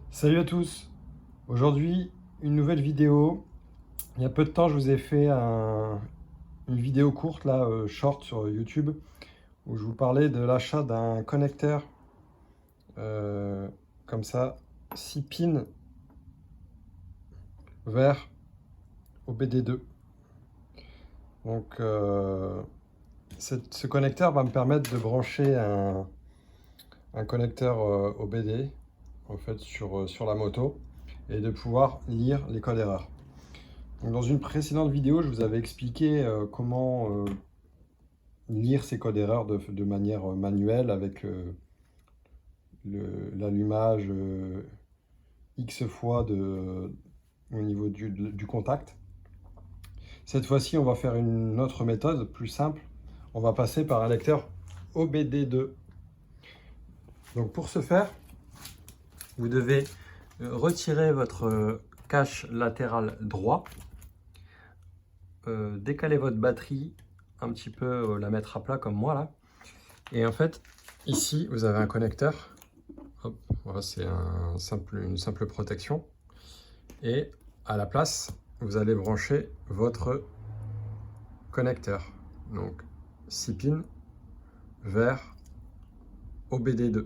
Salut à tous. Aujourd'hui, une nouvelle vidéo. Il y a peu de temps, je vous ai fait une vidéo courte, là, short sur YouTube, où je vous parlais de l'achat d'un connecteur euh, comme ça, 6 pins vers OBD2. Donc, ce connecteur va me permettre de brancher un connecteur OBD en fait, sur la moto et de pouvoir lire les codes erreurs. Donc, dans une précédente vidéo, je vous avais expliqué comment lire ces codes erreurs de manière manuelle avec l'allumage X fois au niveau du contact. Cette fois-ci, on va faire une autre méthode plus simple. On va passer par un lecteur OBD2. Donc pour ce faire, vous devez retirer votre cache latéral droit, décaler votre batterie un petit peu, la mettre à plat comme moi là. Et en fait, ici, vous avez un connecteur. Hop, voilà, c'est une simple protection. Et à la place, vous allez brancher votre connecteur. Donc 6 pins vers OBD2.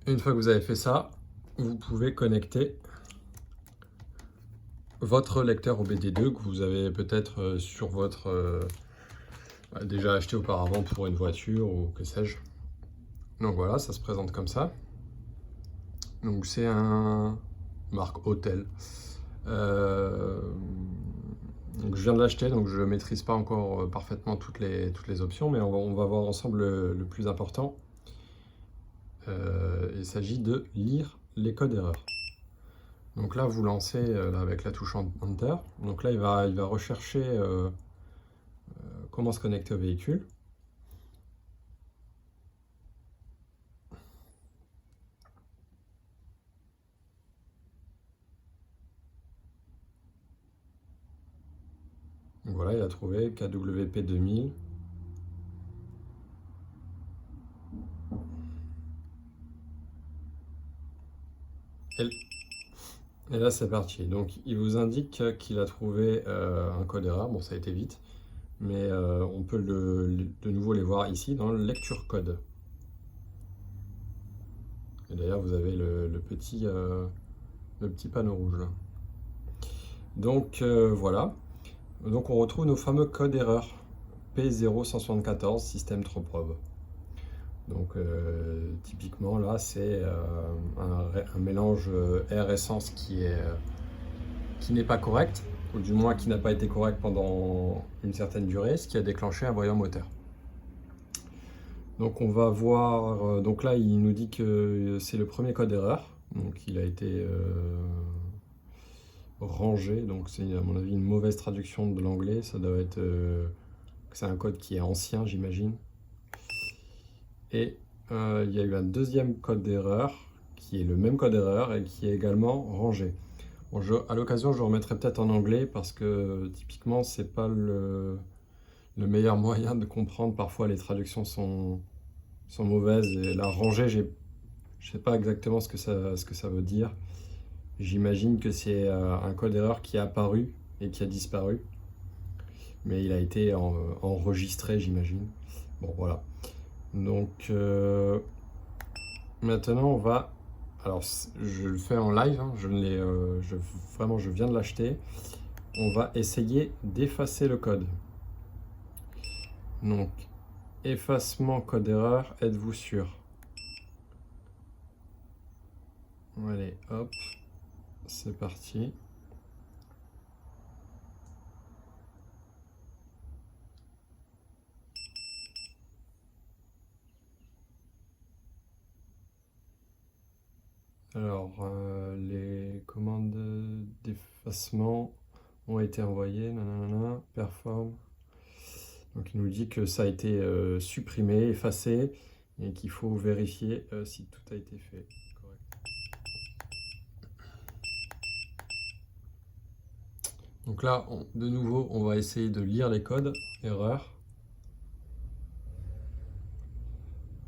Une fois que vous avez fait ça, vous pouvez connecter votre lecteur OBD2 que vous avez peut-être sur votre déjà acheté auparavant pour une voiture ou que sais-je. Donc voilà, ça se présente comme ça. Donc c'est un marque Hôtel. Donc je viens de l'acheter, donc je ne maîtrise pas encore parfaitement toutes les options, mais on va voir ensemble le plus important. Il s'agit de lire les codes erreurs. Donc là, vous lancez là, avec la touche Enter. Donc là, il va rechercher comment se connecter au véhicule. Donc voilà, il a trouvé KWP 2000. Et là, c'est parti. Donc, il vous indique qu'il a trouvé un code erreur. Bon, ça a été vite, mais on peut de nouveau les voir ici dans le lecture code. Et d'ailleurs, vous avez le petit panneau rouge là. Donc voilà. Donc on retrouve nos fameux codes erreurs P0174 système trop probe. Donc typiquement là, c'est un mélange air essence qui n'est pas correct, ou du moins qui n'a pas été correct pendant une certaine durée, ce qui a déclenché un voyant moteur. Donc on va voir, donc là il nous dit que c'est le premier code erreur, donc il a été rangé, donc c'est à mon avis une mauvaise traduction de l'anglais, ça doit être, c'est un code qui est ancien j'imagine. Et il y a eu un deuxième code d'erreur, qui est le même code d'erreur et qui est également rangé. Bon, à l'occasion, je le remettrai peut-être en anglais parce que typiquement, c'est pas le meilleur moyen de comprendre. Parfois, les traductions sont mauvaises et la rangée, je sais pas exactement ce que ça veut dire. J'imagine que c'est un code d'erreur qui est apparu et qui a disparu, mais il a été enregistré, j'imagine. Bon, voilà. Donc maintenant, on va. Alors, je le fais en live, hein, vraiment, je viens de l'acheter. On va essayer d'effacer le code. Donc, effacement code erreur, êtes-vous sûr? Allez, hop, c'est parti. Alors, les commandes d'effacement ont été envoyées, nanana, perform. Donc, il nous dit que ça a été supprimé, effacé, et qu'il faut vérifier si tout a été fait. Donc là, de nouveau, on va essayer de lire les codes. Erreur.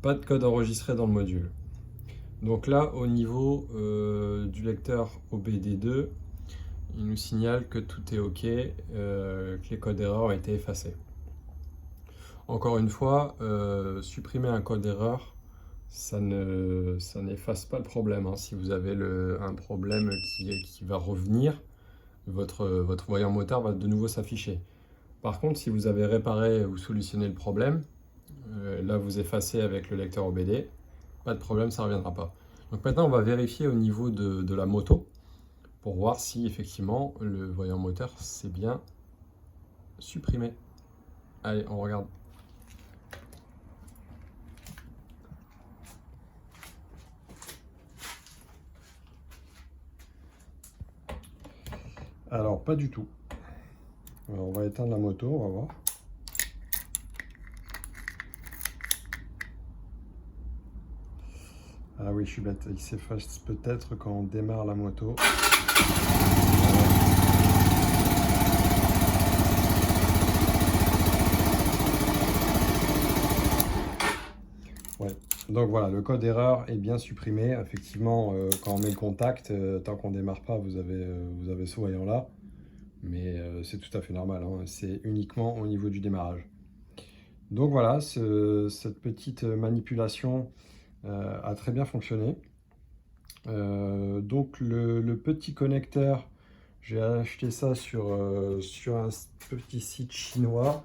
Pas de code enregistré dans le module. Donc là, au niveau du lecteur OBD2, il nous signale que tout est OK, que les codes d'erreur ont été effacés. Encore une fois, supprimer un code d'erreur, ça n'efface pas le problème. Hein. Si vous avez un problème qui va revenir, votre voyant moteur va de nouveau s'afficher. Par contre, si vous avez réparé ou solutionné le problème, là vous effacez avec le lecteur OBD, pas de problème, ça ne reviendra pas. Donc maintenant, on va vérifier au niveau de la moto pour voir si effectivement le voyant moteur s'est bien supprimé. Allez, on regarde. Alors, pas du tout. Alors, on va éteindre la moto, on va voir. Ah oui, je suis bête. Il s'efface peut-être quand on démarre la moto. Ouais. Donc voilà, le code erreur est bien supprimé. Effectivement, quand on met le contact, tant qu'on ne démarre pas, vous avez ce voyant-là. Mais c'est tout à fait normal, hein. C'est uniquement au niveau du démarrage. Donc voilà, cette petite manipulation a très bien fonctionné. Donc le petit connecteur, j'ai acheté ça sur un petit site chinois.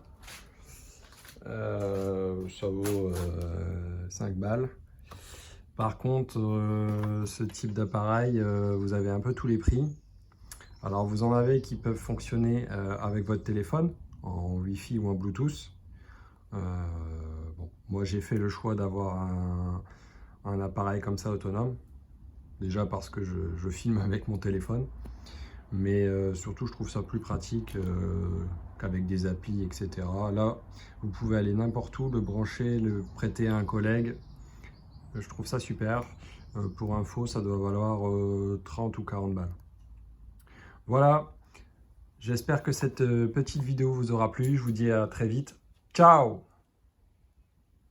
Ça vaut 5 balles. Par contre, ce type d'appareil, vous avez un peu tous les prix. Alors vous en avez qui peuvent fonctionner avec votre téléphone, en Wi-Fi ou en Bluetooth. Bon, moi j'ai fait le choix d'avoir un appareil comme ça autonome. Déjà parce que je filme avec mon téléphone. Mais surtout je trouve ça plus pratique qu'avec des applis, etc. Là, vous pouvez aller n'importe où, le brancher, le prêter à un collègue. Je trouve ça super. Pour info, ça doit valoir 30 ou 40 balles. Voilà, j'espère que cette petite vidéo vous aura plu. Je vous dis à très vite. Ciao!